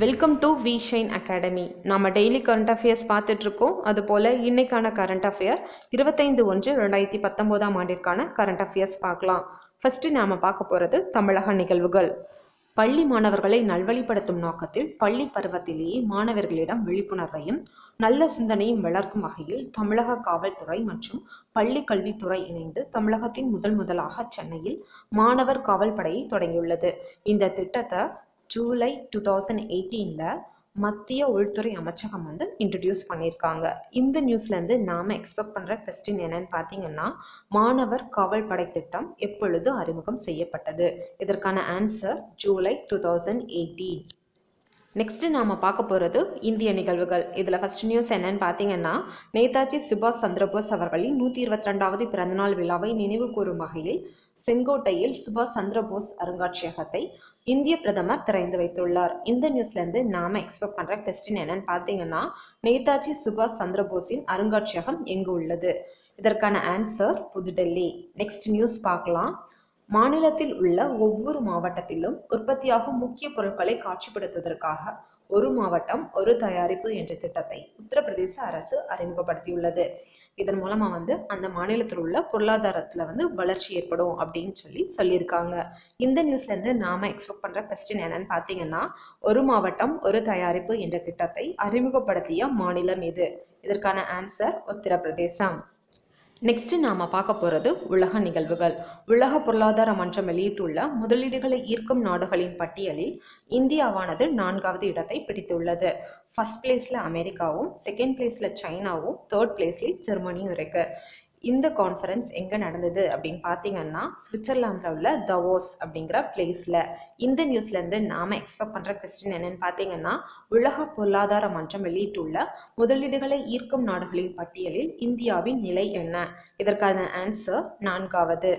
Welcome to V shine academy. நம்ம daily current affairs பார்த்துட்ருக்கோம். அதுபோல் இன்னைக்கான கரண்ட் அஃபேர் 25/1/2019 ஆண்டிற்கான கரண்ட் அஃபேர்ஸ் பார்க்கலாம். ஃபஸ்ட்டு நாம் பார்க்க போகிறது தமிழக நிகழ்வுகள். பள்ளி மாணவர்களை நல்வழிப்படுத்தும் நோக்கத்தில் பள்ளி பருவத்திலேயே மாணவர்களிடம் விழிப்புணர்வையும் நல்ல சிந்தனையும் வளர்க்கும் வகையில் தமிழக காவல்துறை மற்றும் பள்ளி கல்வித்துறை இணைந்து தமிழகத்தின் முதலாக சென்னையில் மாணவர் காவல் படையை தொடங்கியுள்ளது. இந்த திட்டத்தை ஜூலை 2018 மத்திய உள்துறை அமைச்சகம் இன்ட்ரடியூஸ் பண்ணியிருக்காங்க. இந்த நியூஸ்லேருந்து நாம் எக்ஸ்பெக்ட் பண்ணுற கொஸ்டின் என்னன்னு பார்த்தீங்கன்னா, மாணவர் காவல் படை திட்டம் எப்பொழுது அறிமுகம் செய்யப்பட்டது? இதற்கான ஆன்சர் ஜூலை 2018. நெக்ஸ்ட்டு நாம் பார்க்க போகிறது இந்திய நிகழ்வுகள். இதில் ஃபஸ்ட் நியூஸ் என்னன்னு பார்த்தீங்கன்னா, நேதாஜி சுபாஷ் சந்திரபோஸ் அவர்களின் 122வது பிறந்தநாள் விழாவை நினைவு கூறும் வகையில் செங்கோட்டையில் சுபாஷ் சந்திரபோஸ் அருங்காட்சியகத்தை இந்திய பிரதமர் திறந்து வைத்துள்ளார். இந்த நியூஸ்லேருந்து நாம் எக்ஸ்பெக்ட் பண்ணுற கொஸ்டின் என்னன்னு பார்த்தீங்கன்னா, நேதாஜி சுபாஷ் சந்திரபோஸின் அருங்காட்சியகம் எங்கு உள்ளது? இதற்கான ஆன்சர் புதுடெல்லி. நெக்ஸ்ட் நியூஸ் பார்க்கலாம். மாநிலத்தில் உள்ள ஒவ்வொரு மாவட்டத்திலும் உற்பத்தியாகும் முக்கிய பொருட்களை காட்சிப்படுத்துவதற்காக ஒரு மாவட்டம் ஒரு தயாரிப்பு என்ற திட்டத்தை உத்தரப்பிரதேச அரசு அறிமுகப்படுத்தியுள்ளது. இதன் மூலமாக அந்த மாநிலத்தில் உள்ள பொருளாதாரத்தில் வளர்ச்சி ஏற்படும் அப்படின்னு சொல்லியிருக்காங்க. இந்த நியூஸ்லேருந்து நாம் எக்ஸ்பெக்ட் பண்ணுற கொஸ்டின் என்னன்னு பார்த்தீங்கன்னா, ஒரு மாவட்டம் ஒரு தயாரிப்பு என்ற திட்டத்தை அறிமுகப்படுத்திய மாநிலம் எது? இதற்கான ஆன்சர் உத்தரப்பிரதேசம். நெக்ஸ்ட் நாம் பார்க்க போகிறது உலக நிகழ்வுகள். உலக பொருளாதார மன்றம் வெளியிட்டுள்ள முதலீடுகளை ஈர்க்கும் நாடுகளின் பட்டியலில் இந்தியாவானது 4வது இடத்தை பிடித்துள்ளது. ஃபர்ஸ்ட் பிளேஸில் அமெரிக்காவும், செகண்ட் பிளேஸில் சைனாவும், தேர்ட் பிளேஸில் ஜெர்மனியும் இருக்கு. இந்த கான்ஃபரன்ஸ் எங்கே நடந்தது அப்படின்னு பார்த்தீங்கன்னா, சுவிட்சர்லாந்தில் உள்ள தவோஸ் அப்படிங்கிற பிளேஸில். இந்த நியூஸ்லேருந்து நாம் எக்ஸ்பெக்ட் பண்ணுற கொஸ்டின் என்னன்னு பார்த்தீங்கன்னா, உலக பொருளாதார மன்றம் வெளியிட்டுள்ள முதலீடுகளை ஈர்க்கும் நாடுகளின் பட்டியலில் இந்தியாவின் நிலை என்ன? இதற்கான ஆன்சர் 4வது.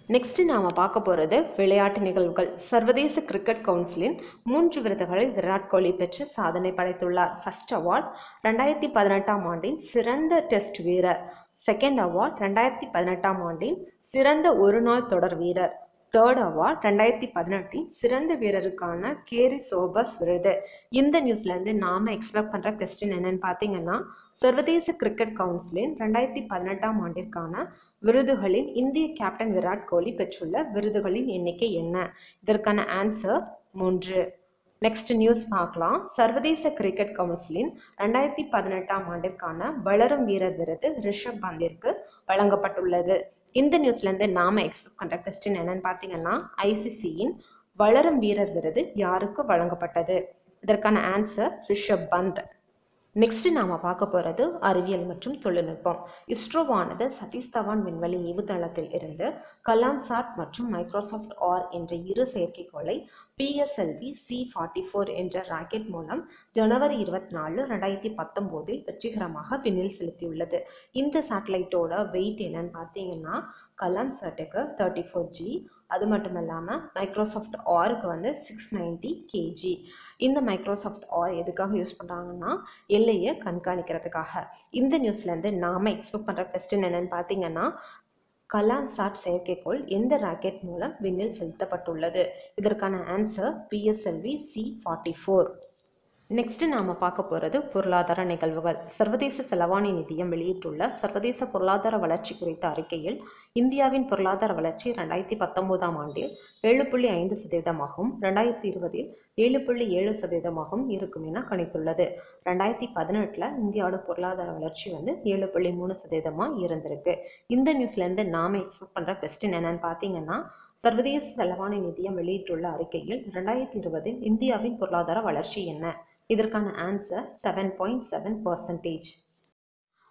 நெக்ஸ்ட் நாம் பார்க்க போகிறது விளையாட்டு நிகழ்வுகள். சர்வதேச கிரிக்கெட் கவுன்சிலின் 3 விருதுகளை விராட் கோலி பெற்று சாதனை படைத்துள்ளார். ஃபர்ஸ்ட் அவார்ட் 2018 ஆண்டின் சிறந்த டெஸ்ட் வீரர். செகண்ட் அவார்ட் 2018 ஆண்டின் சிறந்த ஒருநாள் தொடர் வீரர். தேர்ட் அவார்ட் 2018 சிறந்த வீரருக்கான கேரி சோபர்ஸ் விருது. இந்த நியூஸ்லேருந்து நாம் எக்ஸ்பெக்ட் பண்ணுற கொஸ்டின் என்னன்னு பார்த்தீங்கன்னா, சர்வதேச கிரிக்கெட் கவுன்சிலின் 2018 ஆண்டிற்கான விருதுகளில் இந்திய கேப்டன் விராட் கோலி பெற்றுள்ள விருதுகளின் எண்ணிக்கை என்ன? இதற்கான ஆன்சர் 3. நெக்ஸ்ட் நியூஸ் பார்க்கலாம். சர்வதேச கிரிக்கெட் கவுன்சிலின் 2018 ஆண்டிற்கான வளரும் வீரர் விருது ரிஷப் பந்திற்கு வழங்கப்பட்டுள்ளது. இந்த நியூஸ்லேருந்து நாம் எக்ஸ்பெக்ட் பண்ணுற கொஸ்டின் என்னன்னு பார்த்தீங்கன்னா, ஐசிசியின் வளரும் வீரர் விருது யாருக்கு வழங்கப்பட்டது? இதற்கான ஆன்சர் ரிஷப் பந்த். நெக்ஸ்ட் நாம் பார்க்க போகிறது அறிவியல் மற்றும் தொழில்நுட்பம். இஸ்ரோவானது சதீஷ் தவான் விண்வெளி ஏவுதளத்தில் இருந்து கலாம் சாட் மற்றும் மைக்ரோசாஃப்ட் ஆர் என்ற 2 செயற்கைக்கோளை PSLV C-44 என்ற ராக்கெட் மூலம் ஜனவரி 24, 2019 வெற்றிகரமாக விண்ணில் செலுத்தியுள்ளது. இந்த சேட்டலைட்டோட வெயிட் என்னன்னு பார்த்தீங்கன்னா, கலாம் சாட்டுக்கு 34G, அது மட்டும் இல்லாமல் மைக்ரோசாஃப்ட் ஆருக்கு 690 kg. இந்த மைக்ரோசாஃப்ட் ஆர் எதுக்காக யூஸ் பண்ணுறாங்கன்னா, எல்லையை கண்காணிக்கிறதுக்காக. இந்த நியூஸ்லேருந்து நாம் எக்ஸ்பெக்ட் பண்ணுற கொஸ்டின் என்னன்னு பார்த்தீங்கன்னா, கலாம் சாட் செயற்கைக்கோள் எந்த ராக்கெட் மூலம் விண்ணில் செலுத்தப்பட்டுள்ளது? இதற்கான ஆன்சர் PSLV C-44. நெக்ஸ்ட் நாம் பார்க்க போகிறது பொருளாதார நிகழ்வுகள். சர்வதேச செலவாணி நிதியம் வெளியிட்டுள்ள சர்வதேச பொருளாதார வளர்ச்சி குறித்த அறிக்கையில் இந்தியாவின் பொருளாதார வளர்ச்சி 2019 ஆண்டில் 7.5%, 2020 7.7% இருக்கும் என கணித்துள்ளது. 2018 இந்தியாவோட பொருளாதார வளர்ச்சி 7.3% இருந்திருக்கு. இந்த நியூஸ்லேருந்து நாம் எக்ஸ்பெக்ட் பண்ணுற கொஸ்டின் என்னன்னு பார்த்தீங்கன்னா, சர்வதேச செலவாணி நிதியம் வெளியிட்டுள்ள அறிக்கையில் 2020 இந்தியாவின் பொருளாதார வளர்ச்சி என்ன? இதற்கான ஆன்சர் 7.7%.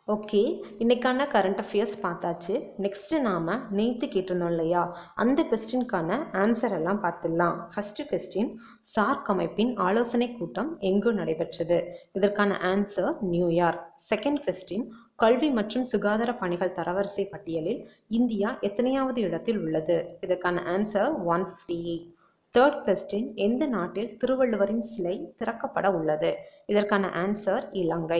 ஓகே, இன்னைக்கான கரண்ட் அஃபேர்ஸ் பார்த்தாச்சு. நெக்ஸ்ட்டு நாம் நேற்று கேட்டிருந்தோம் இல்லையா, அந்த கொஸ்டினுக்கான ஆன்சர் எல்லாம் பார்த்துடலாம். ஃபஸ்ட்டு கொஸ்டின், சார்க் அமைப்பின் ஆலோசனை கூட்டம் எங்கு நடைபெற்றது? இதற்கான ஆன்சர் நியூயார்க். செகண்ட் கொஸ்டின், கல்வி மற்றும் சுகாதார பணிகள் தரவரிசை பட்டியலில் இந்தியா எத்தனையாவது இடத்தில் உள்ளது? இதற்கான ஆன்சர் 158. தேர்ட் கொஸ்டின், எந்த நாட்டில் திருவள்ளுவரின் சிலை திறக்கப்பட உள்ளது? இதற்கான ஆன்சர் இலங்கை.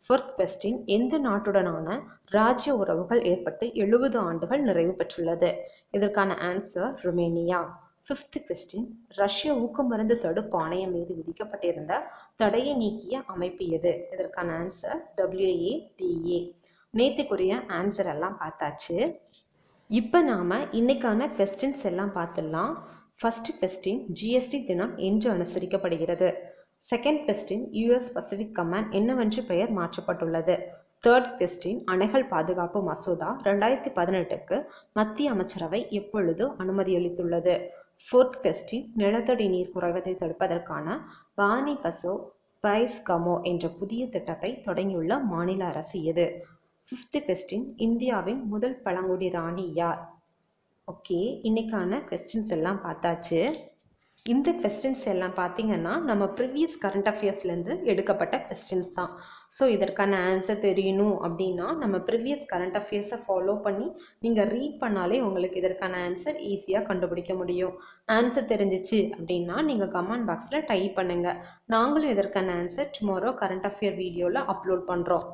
ஃபோர்த் கொஸ்டின், எந்த நாட்டுடனான ராஜ்ய உறவுகள் ஏற்பட்டு 70 ஆண்டுகள் நிறைவு பெற்றுள்ளது? இதற்கான ஆன்சர் ருமேனியா. ஃபிஃப்த் கொஸ்டின், ரஷ்ய ஊக்கமருந்து தடுப்பு ஆணையம் மீது விதிக்கப்பட்டிருந்த தடையை நீக்கிய அமைப்பு எது? இதற்கான ஆன்சர் WADA. நேற்றுக்குரிய ஆன்சர் எல்லாம் பார்த்தாச்சு. இப்போ நாம் இன்னைக்கான கொஸ்டின்ஸ் எல்லாம் பார்த்துடலாம். ஃபர்ஸ்ட் கொஸ்டின், ஜிஎஸ்டி தினம் என்று அனுசரிக்கப்படுகிறது? Second question, US Pacific command என்னவென்று பெயர் மாற்றப்பட்டுள்ளது? தேர்ட் கொஸ்டின், அணைகள் பாதுகாப்பு மசோதா 2018க்கு மத்திய அமைச்சரவை எப்பொழுது அனுமதியளித்துள்ளது? ஃபோர்த் கொஸ்டின், நிலத்தடி நீர் குறைவதை தடுப்பதற்கான பானி பசோ பைஸ் கமோ என்ற புதிய திட்டத்தை தொடங்கியுள்ள மாநில அரசு எது? ஃபிஃப்த் கொஸ்டின், இந்தியாவின் முதல் பழங்குடி ராணி யார்? ஓகே, இன்னைக்கான கொஸ்டின்ஸ் எல்லாம் பார்த்தாச்சு. இந்த கொஸ்டின்ஸ் எல்லாம் பார்த்தீங்கன்னா நம்ம ப்ரீவியஸ் கரண்ட் அஃபேர்ஸ்லேருந்து எடுக்கப்பட்ட கொஸ்டின்ஸ் தான். ஸோ இதற்கான ஆன்சர் தெரியணும் அப்படின்னா நம்ம ப்ரீவியஸ் கரண்ட் அஃபேர்ஸை ஃபாலோ பண்ணி நீங்கள் ரீட் பண்ணாலே உங்களுக்கு இதற்கான ஆன்சர் ஈஸியாக கண்டுபிடிக்க முடியும். ஆன்சர் தெரிஞ்சிச்சு அப்படின்னா நீங்கள் கமெண்ட் பாக்ஸில் டைப் பண்ணுங்கள். நாங்களும் இதற்கான ஆன்சர் டுமாரோ கரண்ட் அஃபேர் வீடியோவில் அப்லோட் பண்ணுறோம்.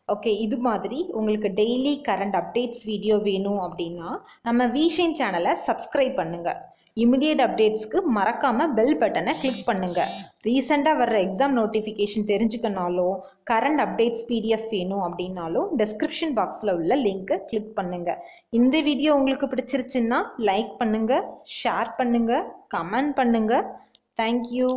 ஓகே, இது மாதிரி உங்களுக்கு டெய்லி கரண்ட் அப்டேட்ஸ் வீடியோ வேணும் அப்படின்னா நம்ம விஷன் சேனலை சப்ஸ்கிரைப் பண்ணுங்கள். இமிடியேட் அப்டேட்ஸ்க்கு மறக்காமல் பெல் பட்டனை கிளிக் பண்ணுங்கள். ரீசெண்டாக வர்ற எக்ஸாம் நோட்டிஃபிகேஷன் தெரிஞ்சுக்கனாலும் கரண்ட் அப்டேட்ஸ் PDF வேணும் அப்படின்னாலும் டிஸ்கிரிப்ஷன் பாக்ஸில் உள்ள லிங்க்கை கிளிக் பண்ணுங்கள். இந்த வீடியோ உங்களுக்கு பிடிச்சிருச்சுன்னா லைக் பண்ணுங்கள், ஷேர் பண்ணுங்கள், கமெண்ட் பண்ணுங்கள். தேங்க்யூ.